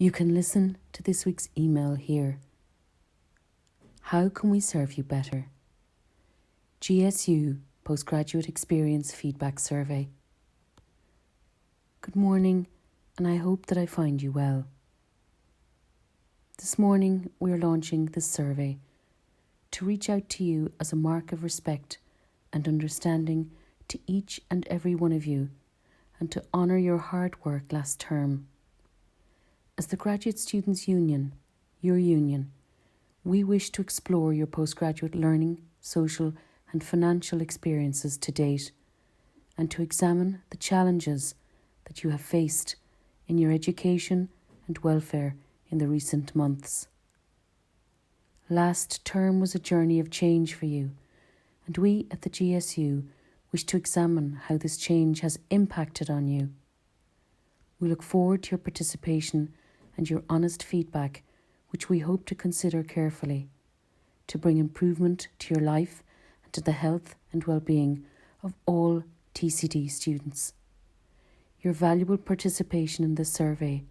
You can listen to this week's email here. How can we serve you better? GSU Postgraduate Experience Feedback Survey. Good morning, and I hope that I find you well. This morning we are launching this survey to reach out to you as a mark of respect and understanding to each and every one of you, and to honour your hard work last term. As the Graduate Students' Union, your union, we wish to explore your postgraduate learning, social and financial experiences to date, and to examine the challenges that you have faced in your education and welfare in the recent months. Last term was a journey of change for you, and we at the GSU wish to examine how this change has impacted on you. We look forward to your participation and your honest feedback, which we hope to consider carefully, to bring improvement to your life and to the health and well-being of all TCD students. Your valuable participation in this survey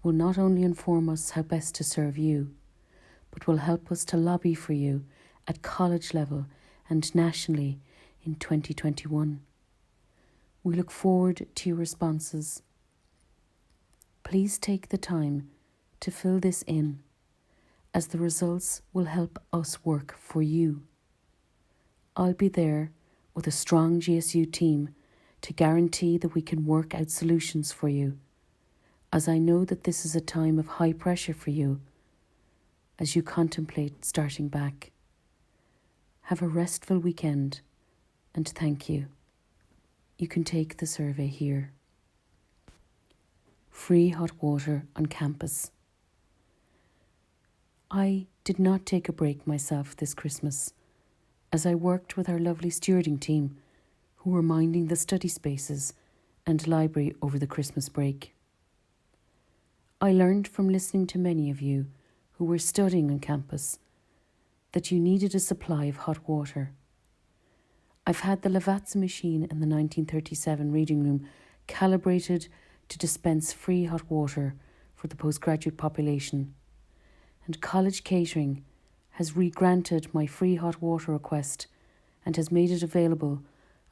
will not only inform us how best to serve you, but will help us to lobby for you at college level and nationally in 2021. We look forward to your responses. Please take the time to fill this in, as the results will help us work for you. I'll be there with a strong GSU team to guarantee that we can work out solutions for you, as I know that this is a time of high pressure for you as you contemplate starting back. Have a restful weekend, and thank you. You can take the survey here. Free hot water on campus. I did not take a break myself this Christmas, as I worked with our lovely stewarding team who were minding the study spaces and library over the Christmas break. I learned from listening to many of you who were studying on campus that you needed a supply of hot water. I've had the Lavazza machine in the 1937 reading room calibrated to dispense free hot water for the postgraduate population, and college catering has re-granted my free hot water request and has made it available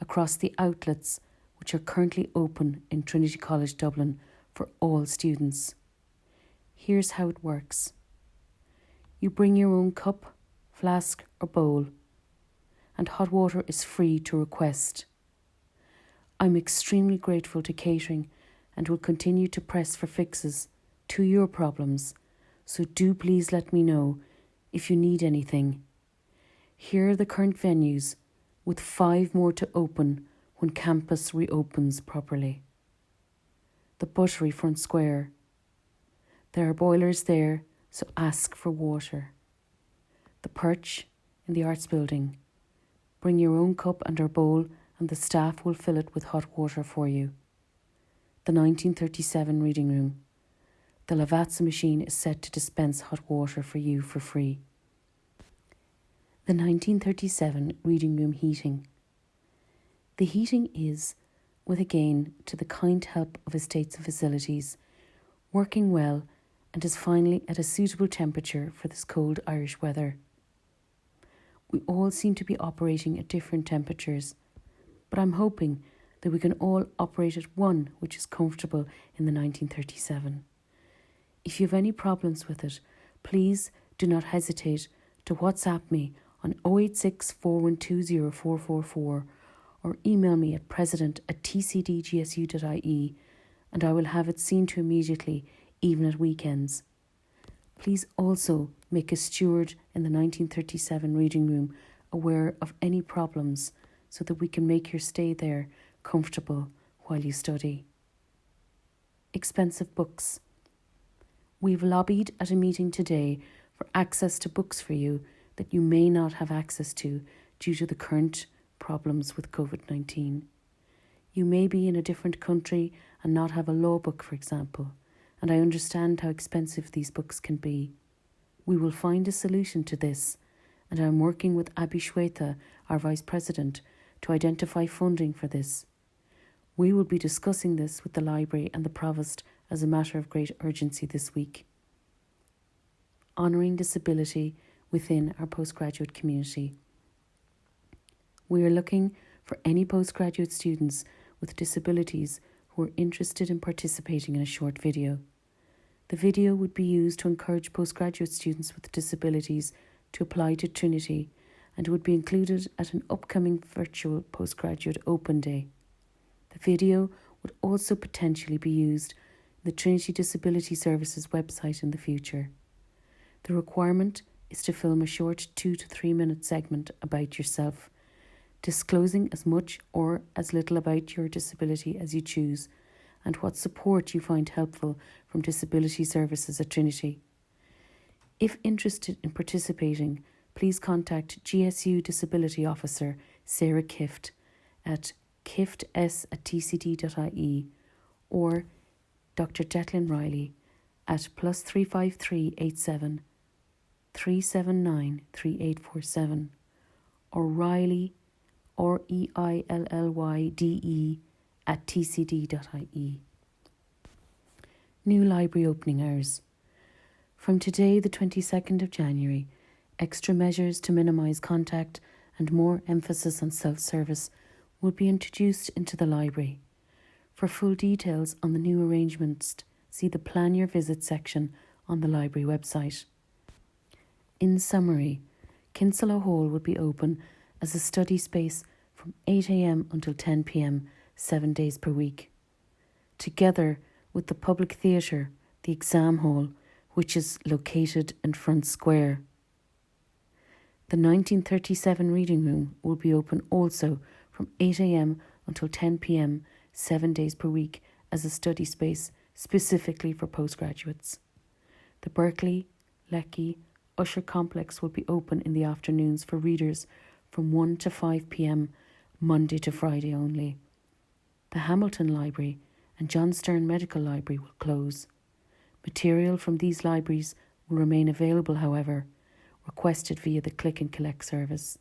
across the outlets which are currently open in Trinity College Dublin for all students. Here's how it works. You bring your own cup, flask or bowl, and hot water is free to request. I'm extremely grateful to catering and will continue to press for fixes to your problems, so do please let me know if you need anything. Here are the current venues, with 5 more to open when campus reopens properly. The Buttery Front Square. There are boilers there, so ask for water. The Perch in the Arts Building. Bring your own cup and or bowl, and the staff will fill it with hot water for you. The 1937 reading room. The Lavazza machine is set to dispense hot water for you for free. The 1937 reading room heating. The heating is, with again to the kind help of estates and facilities, working well and is finally at a suitable temperature for this cold Irish weather. We all seem to be operating at different temperatures, but I'm hoping that we can all operate at one which is comfortable in the 1937. If you have any problems with it, please do not hesitate to WhatsApp me on 086 4120 444 or email me at president@tcdgsu.ie, and I will have it seen to immediately, even at weekends. Please also make a steward in the 1937 reading room aware of any problems so that we can make your stay there comfortable while you study. Expensive books. We've lobbied at a meeting today for access to books for you that you may not have access to due to the current problems with COVID-19. You may be in a different country and not have a law book, for example, and I understand how expensive these books can be. We will find a solution to this, and I'm working with Abhi Shweta, our Vice President, to identify funding for this. We will be discussing this with the library and the Provost as a matter of great urgency this week. Honouring disability within our postgraduate community. We are looking for any postgraduate students with disabilities who are interested in participating in a short video. The video would be used to encourage postgraduate students with disabilities to apply to Trinity and would be included at an upcoming virtual postgraduate open day. The video would also potentially be used in the Trinity Disability Services website in the future. The requirement is to film a short 2 to 3 minute segment about yourself, disclosing as much or as little about your disability as you choose and what support you find helpful from disability services at Trinity. If interested in participating, please contact GSU Disability Officer Sarah Kift at kifts@tcd.ie or Dr. Declan Riley at +353 87 379 3847 or Riley REILLYDE @tcd.ie. New library opening hours. From today, the 22nd of January, extra measures to minimise contact and more emphasis on self-service will be introduced into the library. For full details on the new arrangements, see the Plan Your Visit section on the library website. In summary, Kinsella Hall will be open as a study space from 8 a.m. until 10 p.m. 7 days per week. Together with the public theatre, the exam hall, which is located in Front Square. The 1937 reading room will be open also from 8 a.m. until 10 p.m. 7 days per week as a study space specifically for postgraduates. The Berkeley, Leckie, Usher complex will be open in the afternoons for readers from 1 to 5 p.m. Monday to Friday only. The Hamilton Library and John Stern Medical Library will close. Material from these libraries will remain available, however, requested via the Click and Collect service.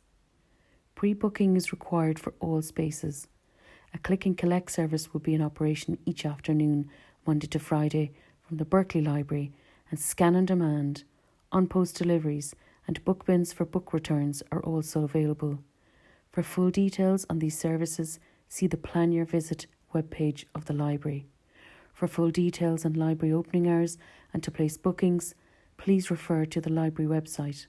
Pre-booking is required for all spaces. A Click and Collect service will be in operation each afternoon, Monday to Friday, from the Berkeley Library, and scan on demand, on-post deliveries and book bins for book returns are also available. For full details on these services, see the Plan Your Visit webpage of the library. For full details on library opening hours and to place bookings, please refer to the library website.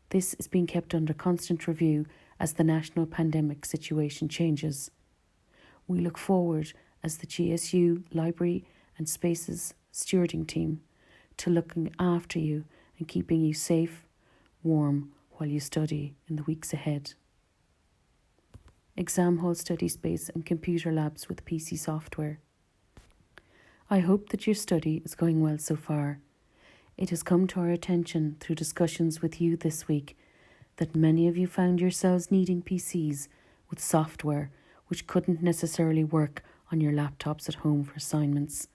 This is being kept under constant review as the national pandemic situation changes. We look forward as the GSU Library and Spaces stewarding team to looking after you and keeping you safe, warm while you study in the weeks ahead. Exam hall study space and computer labs with PC software. I hope that your study is going well so far. It has come to our attention through discussions with you this week that many of you found yourselves needing PCs with software which couldn't necessarily work on your laptops at home for assignments.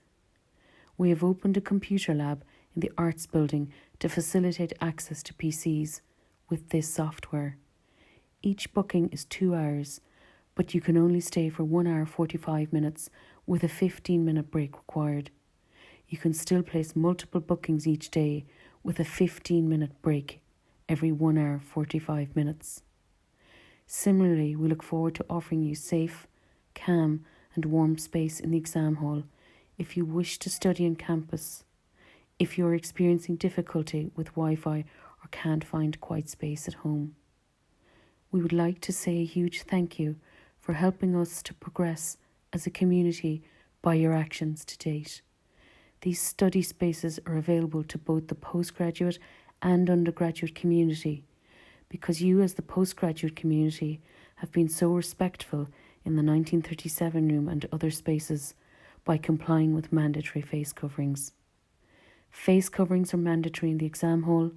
We have opened a computer lab in the Arts Building to facilitate access to PCs with this software. Each booking is 2 hours, but you can only stay for 1 hour 45 minutes with a 15-minute break required. You can still place multiple bookings each day with a 15-minute break every 1 hour 45 minutes. Similarly, we look forward to offering you safe, calm and warm space in the exam hall if you wish to study on campus, if you are experiencing difficulty with Wi-Fi or can't find quiet space at home. We would like to say a huge thank you for helping us to progress as a community by your actions to date. These study spaces are available to both the postgraduate and undergraduate community because you as the postgraduate community have been so respectful in the 1937 room and other spaces by complying with mandatory face coverings. Face coverings are mandatory in the exam hall,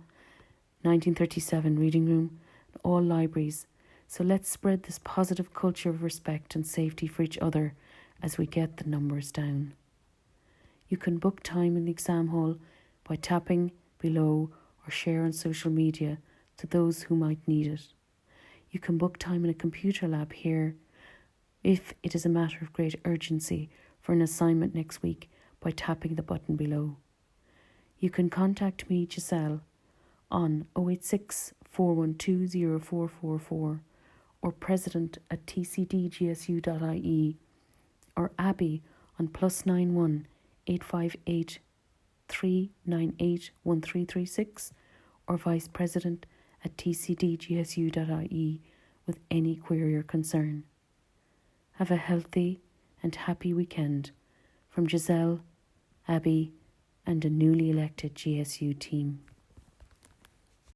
1937 reading room, and all libraries, so let's spread this positive culture of respect and safety for each other as we get the numbers down. You can book time in the exam hall by tapping below or share on social media to those who might need it. You can book time in a computer lab here if it is a matter of great urgency for an assignment next week by tapping the button below. You can contact me, Giselle, on 086 412 0444 or president@tcdgsu.ie or Abby on +91 858 398 1336 or vice president@tcdgsu.ie with any query or concern. Have a healthy and happy weekend from Giselle, Abby, and a newly elected GSU team.